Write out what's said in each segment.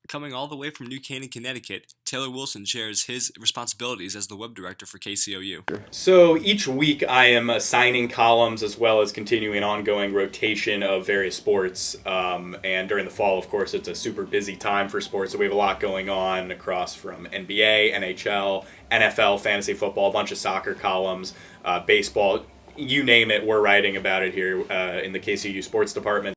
Coming all the way from New Canaan, Connecticut, Taylor Wilson shares his responsibilities as the web director for KCOU. So each week I am assigning columns as well as continuing an ongoing rotation of various sports. And during the fall, of course, it's a super busy time for sports. So we have a lot going on across from NBA, NHL, NFL, fantasy football, a bunch of soccer columns, baseball, you name it, we're writing about it here in the KCOU sports department.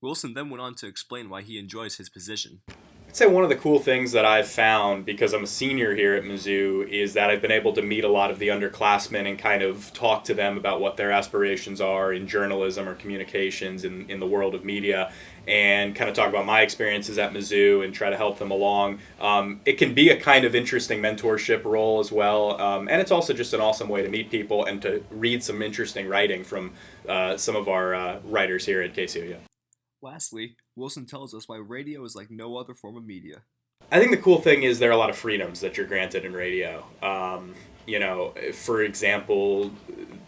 Wilson then went on to explain why he enjoys his position. I'd say one of the cool things that I've found, because I'm a senior here at Mizzou, is that I've been able to meet a lot of the underclassmen and kind of talk to them about what their aspirations are in journalism or communications in the world of media, and kind of talk about my experiences at Mizzou and try to help them along. It can be a kind of interesting mentorship role as well, and it's also just an awesome way to meet people and to read some interesting writing from some of our writers here at KCOU. Lastly, Wilson tells us why radio is like no other form of media. I think the cool thing is there are a lot of freedoms that you're granted in radio. For example,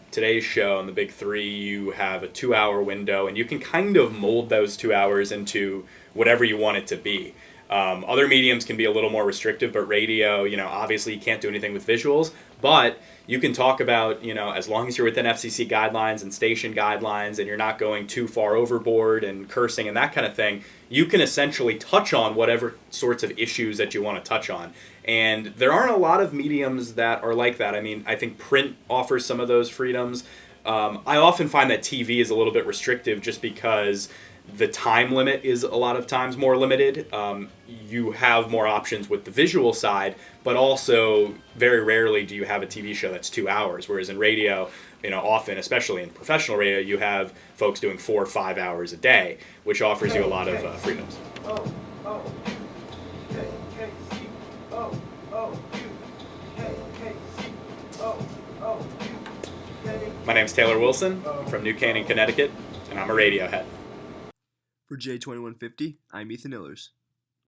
today's show on the Big Three, you have a 2 hour window, and you can kind of mold those 2 hours into whatever you want it to be. Other mediums can be a little more restrictive, but radio, obviously you can't do anything with visuals, but you can talk about, as long as you're within FCC guidelines and station guidelines and you're not going too far overboard and cursing and that kind of thing, you can essentially touch on whatever sorts of issues that you want to touch on. And there aren't a lot of mediums that are like that. I mean, I think print offers some of those freedoms. I often find that TV is a little bit restrictive just because the time limit is a lot of times more limited. You have more options with the visual side, but also very rarely do you have a TV show that's 2 hours. Whereas in radio, often, especially in professional radio, you have folks doing 4 or 5 hours a day, which offers you a lot of freedoms. My name's Taylor Wilson. I'm from New Canaan, Connecticut, and I'm a radio head. For J2150, I'm Ethan Illers.